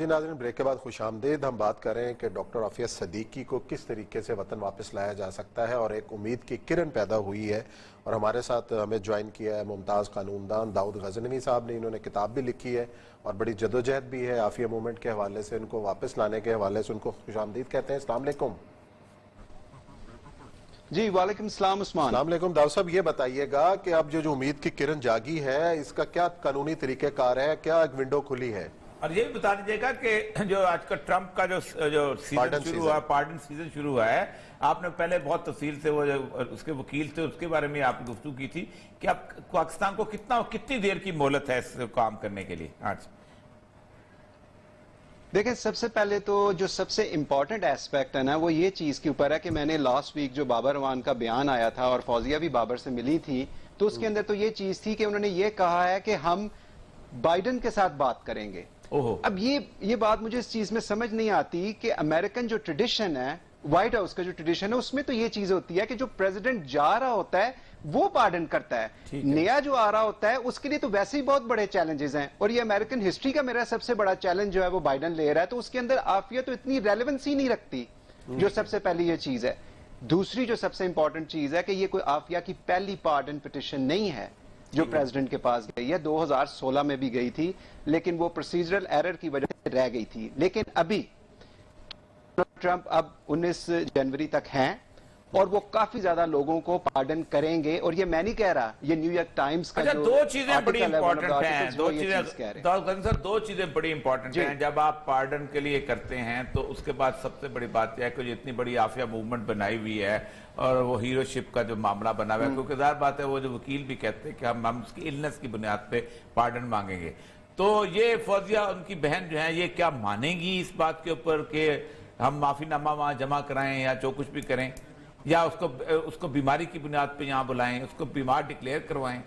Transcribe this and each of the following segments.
جی ناظرین، بریک کے بعد خوش آمدید. ہم بات کر رہے ہیں کہ ڈاکٹر عافیہ صدیقی کو کس طریقے سے وطن واپس لایا جا سکتا ہے، اور ایک امید کی کرن پیدا ہوئی ہے. اور ہمارے ساتھ ہمیں جوائن کیا ہے ممتاز قانوندان داؤد غزنوی صاحب نے. انہوں نے کتاب بھی لکھی ہے اور بڑی جدوجہد بھی ہے عافیہ مومنٹ کے حوالے سے. ان کو واپس لانے کے حوالے سے ان کو خوش آمدید کہتے ہیں. السلام علیکم. جی وعلیکم السلام عثمان. السلام علیکم. داؤد صاحب، یہ بتائیے گا کہ اب جو امید کی کرن جاگی ہے، اس کا کیا قانونی طریقہ کار ہے؟ کیا ایک ونڈو کھلی ہے؟ اور یہ بھی بتا دیجیے گا کہ جو آج کا ٹرمپ کا جو سیزن شروع ہوا ہے، پارڈن سیزن شروع ہوا ہے، آپ نے پہلے بہت تفصیل سے وہ اس کے وکیل تھے اس کے بارے میں آپ نے گفتگو کی تھی کہ اب پاکستان کو کتنی دیر کی مہلت ہے اس کام کرنے کے لیے؟ آج دیکھیں، سب سے پہلے تو جو سب سے امپورٹنٹ ایسپیکٹ ہے نا، وہ یہ چیز کے اوپر ہے کہ میں نے لاسٹ ویک جو بابر اعوان کا بیان آیا تھا اور فوزیہ بھی بابر سے ملی تھی، تو اس کے اندر تو یہ چیز تھی کہ انہوں نے یہ کہا ہے کہ ہم بائیڈن کے ساتھ بات کریں گے. اب یہ بات مجھے اس چیز میں سمجھ نہیں آتی کہ امریکن جو ٹریڈیشن ہے، وائٹ ہاؤس کا جو ٹریڈیشن ہے، اس میں تو یہ چیز ہوتی ہے کہ جو پریزیڈنٹ جا رہا ہوتا ہے وہ پارڈن کرتا ہے. نیا جو آ رہا ہوتا ہے اس کے لیے تو ویسے ہی بہت بڑے چیلنجز ہیں، اور یہ امریکن ہسٹری کا میرا سب سے بڑا چیلنج جو ہے وہ بائیڈن لے رہا ہے. تو اس کے اندر عافیہ تو اتنی ریلیونسی نہیں رکھتی، جو سب سے پہلی یہ چیز ہے. دوسری جو سب سے امپورٹنٹ چیز ہے کہ یہ کوئی عافیہ کی پہلی پارڈن پٹیشن نہیں ہے جو پریزیڈنٹ کے پاس گئی ہے. 2016 میں بھی گئی تھی، لیکن وہ پروسیجرل ایرر کی وجہ سے رہ گئی تھی. لیکن ابھی ٹرمپ اب 19 جنوری تک ہیں اور وہ کافی زیادہ لوگوں کو پارڈن کریں گے. اور یہ میں نہیں کہہ رہا، یہ نیو یارک ٹائمز کا جو دو چیزیں بڑی امپورٹنٹ ہیں. دو چیزیں بڑی امپورٹنٹ ہیں. جب آپ پارڈن کے لیے کرتے ہیں تو اس کے بعد سب سے بڑی بات یہ ہے کہ اتنی بڑی عافیہ موومنٹ بنائی ہوئی ہے اور وہ ہیرو شپ کا جو معاملہ بنا ہوا ہے، کیونکہ ظاہر بات ہے وہ جو وکیل بھی کہتے ہیں کہ ہم اس کی النس کی بنیاد پہ پارڈن مانگیں گے. تو یہ فوزیہ ان کی بہن جو ہیں یہ کیا مانیں گی اس بات کے اوپر کہ ہم معافی نامہ وہاں جمع کرائیں یا جو کچھ بھی کریں، یا اس کو بیماری کی بنیاد پہ یہاں بلائیں، اس کو بیمار ڈکلیئر کروائیں؟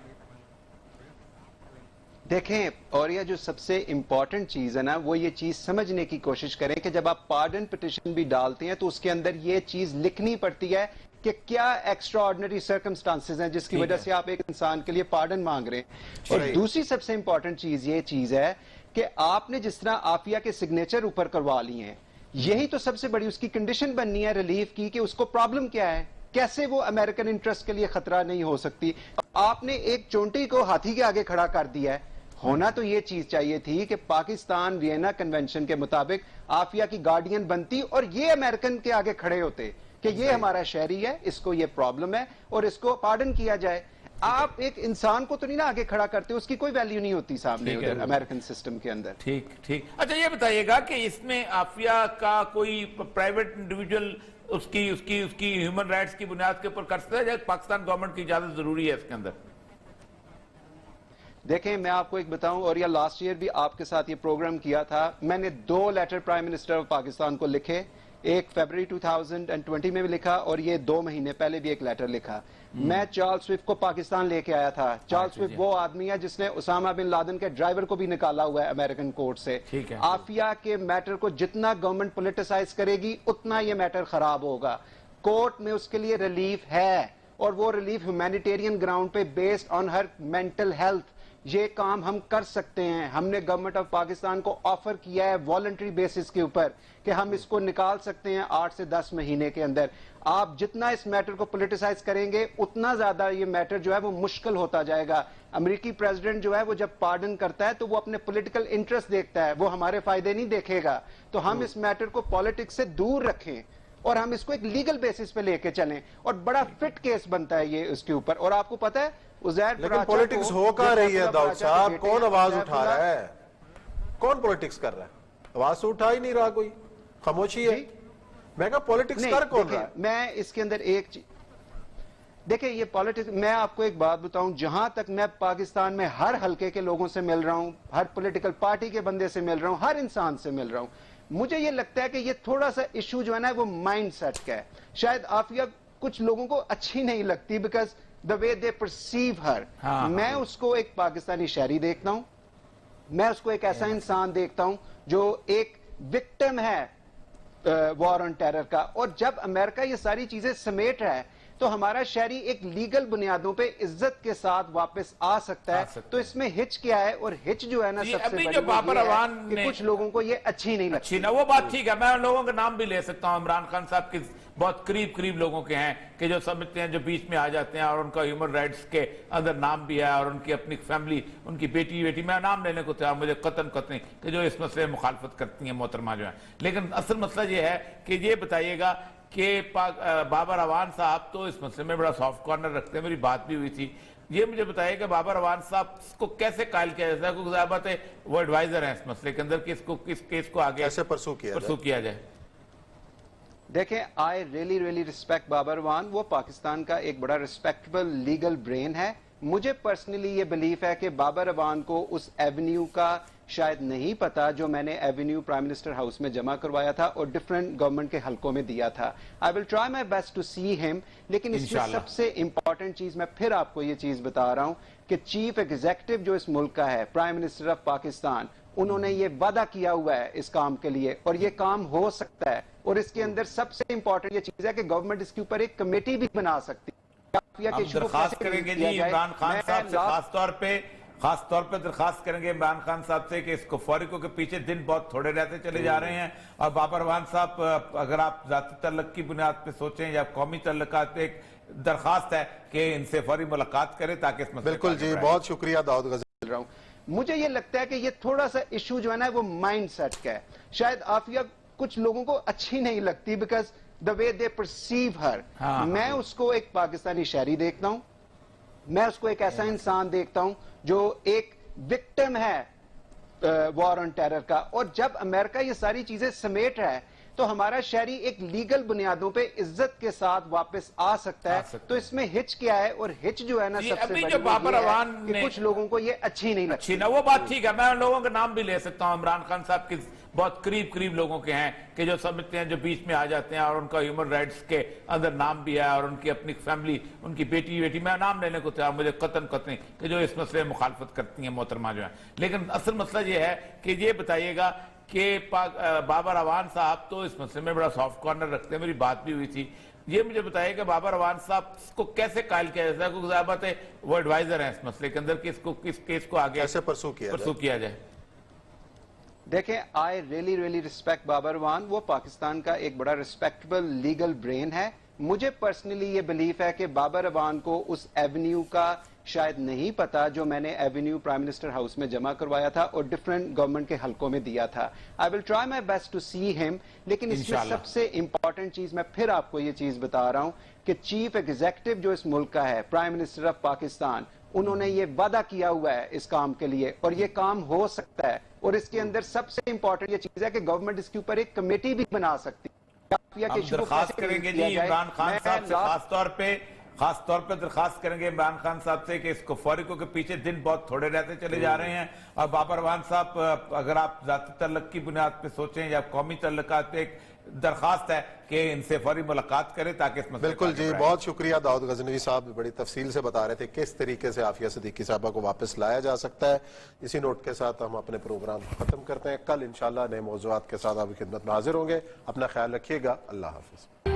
دیکھیں، اور یہ جو سب سے امپورٹنٹ چیز ہے نا، وہ یہ چیز سمجھنے کی کوشش کریں کہ جب آپ پارڈن پٹیشن بھی ڈالتے ہیں تو اس کے اندر یہ چیز لکھنی پڑتی ہے کہ کیا ایکسٹرا آرڈنری سرکمسٹانسز ہیں جس کی وجہ سے آپ ایک انسان کے لیے پارڈن مانگ رہے ہیں. اور دوسری سب سے امپورٹنٹ چیز یہ چیز ہے کہ آپ نے جس طرح عافیہ کے سگنیچر اوپر کروا لی ہیں، یہی تو سب سے بڑی اس کی کنڈیشن بننی ہے ریلیف کی، کہ اس کو پرابلم کیا ہے، کیسے وہ امریکن انٹرسٹ کے لیے خطرہ نہیں ہو سکتی. آپ نے ایک چونٹی کو ہاتھی کے آگے کھڑا کر دیا ہے. ہونا تو یہ چیز چاہیے تھی کہ پاکستان وینا کنونشن کے مطابق عافیہ کی گارڈین بنتی اور یہ امریکن کے آگے کھڑے ہوتے کہ یہ ہمارا شہری ہے، اس کو یہ پرابلم ہے اور اس کو پارڈن کیا جائے. آپ ایک انسان کو تو نہیں نا آگے کھڑا کرتے، اس کی کوئی ویلیو نہیں ہوتی سامنے ادھر امریکن سسٹم کے اندر. ٹھیک. اچھا یہ بتائیے گا کہ اس میں عافیہ کا کوئی پرائیویٹ انڈیویجول اس کی ہیومن رائٹس کی بنیاد کے اوپر کر سکتا ہے یا پاکستان گورنمنٹ کی اجازت ضروری ہے اس کے اندر؟ دیکھیں، میں آپ کو ایک بتاؤں، اور یہ لاسٹ ایئر بھی آپ کے ساتھ یہ پروگرام کیا تھا. میں نے 2 letter prime minister of Pakistan کو لکھے، ایک فیبرری 2020 میں بھی لکھا اور یہ 2 مہینے پہلے بھی ایک لیٹر لکھا. میں چارلس سوئفٹ کو پاکستان لے کے آیا تھا. چارلس سوئفٹ وہ آدمی ہے جس نے اسامہ بن لادن کے ڈرائیور کو بھی نکالا ہوا ہے امریکن کورٹ سے. عافیہ کے میٹر کو جتنا گورنمنٹ پولیٹیسائز کرے گی اتنا یہ میٹر خراب ہوگا. کورٹ میں اس کے لیے ریلیف ہے، اور وہ ریلیف ہیومینیٹیرین گراؤنڈ پہ based on Hare mental health. یہ کام ہم کر سکتے ہیں. ہم نے گورنمنٹ آف پاکستان کو آفر کیا ہے والنٹری بیسس کے اوپر کہ ہم اس کو نکال سکتے ہیں 8 سے 10 مہینے کے اندر. آپ جتنا اس میٹر کو پولیٹیسائز کریں گے اتنا زیادہ یہ میٹر جو ہے وہ مشکل ہوتا جائے گا. امریکی پریزیڈنٹ جو ہے وہ جب پارڈن کرتا ہے تو وہ اپنے پولیٹیکل انٹرسٹ دیکھتا ہے، وہ ہمارے فائدے نہیں دیکھے گا. تو ہم اس میٹر کو پالیٹکس سے دور رکھیں اور ہم اس کو ایک لیگل بیسس پہ لے کے چلیں، اور بڑا فٹ کیس بنتا ہے یہ اس کے اوپر. اور آپ کو پتا ہے لیکن پولیٹکس ہو کہاں رہی ہے داؤد صاحب؟ کون آواز اٹھا رہا ہے؟ کون پولیٹکس کر رہا ہے؟ آواز تو اٹھا ہی نہیں رہا کوئی، خاموشی ہے. میں کہا پولیٹکس کر کون رہا ہے؟ میں اس کے اندر ایک چیز دیکھیں، یہ پولیٹکس، میں آپ کو ایک بات بتاؤں، جہاں تک میں پاکستان میں ہر حلقے کے لوگوں سے مل رہا ہوں، ہر پولیٹیکل پارٹی کے بندے سے مل رہا ہوں، ہر انسان سے مل رہا ہوں، مجھے یہ لگتا ہے کہ یہ تھوڑا سا ایشو جو ہے نا وہ مائنڈ سیٹ کا ہے. شاید عافیہ کچھ لوگوں کو اچھی نہیں لگتی because the way they perceive her. میں اس کو ایک پاکستانی شہری دیکھتا ہوں، میں اس کو ایک ایسا انسان دیکھتا ہوں جو ایک وکٹم ہے وار آن ٹیرر کا. اور جب امریکہ یہ ساری چیزیں سمیٹ رہا ہے تو ہمارا شہری ایک لیگل بنیادوں پہ عزت کے ساتھ واپس آ سکتا ہے. تو اس میں ہچ کیا ہے؟ اور ہچ جو ہے نا سب سے بڑی بابر عوان کہ کچھ لوگوں کو یہ اچھی نہیں لگتی. وہ بات ٹھیک ہے، میں ان لوگوں کا نام بھی لے سکتا ہوں. عمران خان صاحب کی بہت قریب لوگوں کے ہیں کہ جو سمجھتے ہیں، جو بیچ میں آ جاتے ہیں، اور ان کا ہیومن رائٹس کے اندر نام بھی ہے، اور ان کی اپنی فیملی، ان کی بیٹی میں نام لینے کو تیار، مجھے قطن نہیں کہ جو اس مسئلے میں مخالفت کرتی ہیں محترمہ جو ہیں. لیکن اصل مسئلہ یہ ہے کہ یہ بتائیے گا کہ بابر عوان صاحب تو اس مسئلے میں بڑا سافٹ کارنر رکھتے ہیں. میری بات بھی ہوئی تھی. یہ مجھے بتائیے کہ بابر عوان صاحب کو کیسے قائل کیا جاتا ہے؟ کیونکہ ظاہر بات ہے وہ ایڈوائزر ہیں اس مسئلے کے اندر کہ اس کیس کو آگے کیسے پرسو کیا جائے. دیکھیں، I really respect Babar Awan. وہ پاکستان کا ایک بڑا ریسپیکٹبل لیگل برین ہے. مجھے پرسنلی یہ بلیف ہے کہ بابر عوان کو اس ایونیو کا شاید نہیں پتا جو میں نے ایونیو پرائم منسٹر ہاؤس میں جمع کروایا تھا اور ڈیفرنٹ گورنمنٹ کے حلقوں میں دیا تھا. I will try my best to see him. لیکن اس میں سب سے امپورٹنٹ چیز، میں پھر آپ کو یہ چیز بتا رہا ہوں کہ چیف ایگزیکٹو جو اس ملک کا ہے، پرائم منسٹر آف پاکستان، انہوں نے یہ وعدہ کیا ہوا ہے اس کام کے لیے، اور یہ کام ہو سکتا ہے. اور اس کے اندر سب سے امپورٹنٹ یہ چیز ہے کہ گورنمنٹ اس کے اوپر ایک کمیٹی بھی بنا سکتی ہے. ہم درخواست کریں گے جی عمران خان صاحب سے، خاص طور پہ درخواست کریں گے عمران خان صاحب سے کہ اس کو فوریکو کے پیچھے دن بہت تھوڑے رہتے چلے جا رہے ہیں. اور بابر عوان صاحب، اگر آپ ذاتی تعلق کی بنیاد پہ سوچیں یا قومی تعلقات پہ، ایک درخواست ہے کہ ان سے فوری ملاقات کریں تاکہ اس مسئلے. بالکل جی، بہت شکریہ داؤد غزنوی. مجھے یہ لگتا ہے کہ یہ تھوڑا سا ایشو جو ہے نا وہ مائنڈ سیٹ کا ہے. شاید عافیہ کچھ لوگوں کو اچھی نہیں لگتی because the way they perceive her. میں اس کو ایک پاکستانی شہری دیکھتا ہوں، میں اس کو ایک ایسا انسان دیکھتا ہوں جو ایک وکٹم ہے وار آن ٹیرر کا. اور جب امریکہ یہ ساری چیزیں سمیٹ رہا ہے تو ہمارا شہری ایک لیگل بنیادوں پہ عزت کے ساتھ واپس آ سکتا ہے. تو اس میں ہچ کیا ہے؟ اور ہچ جو ہے نا سب سے بڑی بابر عوان کہ کچھ لوگوں کو یہ اچھی نہیں لگتی. وہ بات ٹھیک ہے، میں ان لوگوں کا نام بھی لے سکتا ہوں. عمران خان صاحب کی بہت قریب لوگوں کے ہیں کہ جو سمجھتے ہیں، جو بیچ میں آ جاتے ہیں، اور ان کا ہیومن رائٹس کے اندر نام بھی ہے، اور ان کی اپنی فیملی، ان کی بیٹی میں نام لینے کو تیار، مجھے قطن نہیں کہ جو اس مسئلے میں مخالفت کرتی ہیں محترمہ جو ہیں. لیکن اصل مسئلہ یہ ہے کہ یہ بتائیے گا کہ بابر عوان صاحب تو اس مسئلے میں بڑا سافٹ کارنر رکھتے ہیں. میری بات بھی ہوئی تھی. یہ مجھے بتائیے کہ بابر عوان صاحب کو کیسے قائل کیا جاتا ہے؟ کیونکہ ظاہر بات ہے وہ ایڈوائزر ہیں اس مسئلے کے اندر کہ اس کیس کو آگے کیسے پرسو کیا جائے. دیکھیں، I really respect Babar Awan. وہ پاکستان کا ایک بڑا ریسپیکٹبل لیگل برین ہے. مجھے پرسنلی یہ بلیف ہے کہ بابر عوان کو اس ایونیو کا شاید نہیں پتا جو میں نے ایونیو پرائم منسٹر ہاؤس میں جمع کروایا تھا اور ڈیفرنٹ گورنمنٹ کے حلقوں میں دیا تھا. I will try my best to see him. لیکن اس میں سب سے امپورٹنٹ چیز، میں پھر آپ کو یہ چیز بتا رہا ہوں کہ چیف ایگزیکٹو جو اس ملک کا ہے، پرائم منسٹر آف پاکستان، انہوں نے یہ وعدہ کیا ہوا ہے اس کام کے لیے، اور یہ کام ہو سکتا ہے. اور اس کے اندر سب سے امپورٹنٹ یہ چیز ہے کہ گورنمنٹ اس کے اوپر ایک کمیٹی بھی بنا سکتی ہے. ہم درخواست کریں گے جی عمران خان صاحب سے، خاص طور پہ درخواست کریں گے عمران خان صاحب سے کہ اس کو فوریکو کے پیچھے دن بہت تھوڑے رہتے چلے جا رہے ہیں. اور بابر عوان صاحب، اگر آپ ذاتی تعلق کی بنیاد پہ سوچیں یا قومی تعلقات پہ، ایک درخواست ہے کہ ان سے فوری ملاقات کریں تاکہ اس مسئلے. بالکل جی، بہت شکریہ داؤد غزنوی صاحب. بڑی تفصیل سے بتا رہے تھے کس طریقے سے عافیہ صدیقی صاحبہ کو واپس لایا جا سکتا ہے. اسی نوٹ کے ساتھ ہم اپنے پروگرام ختم کرتے ہیں. کل انشاءاللہ نئے موضوعات کے ساتھ آپ کی خدمت میں حاضر ہوں گے. اپنا خیال رکھیے گا. اللہ حافظ.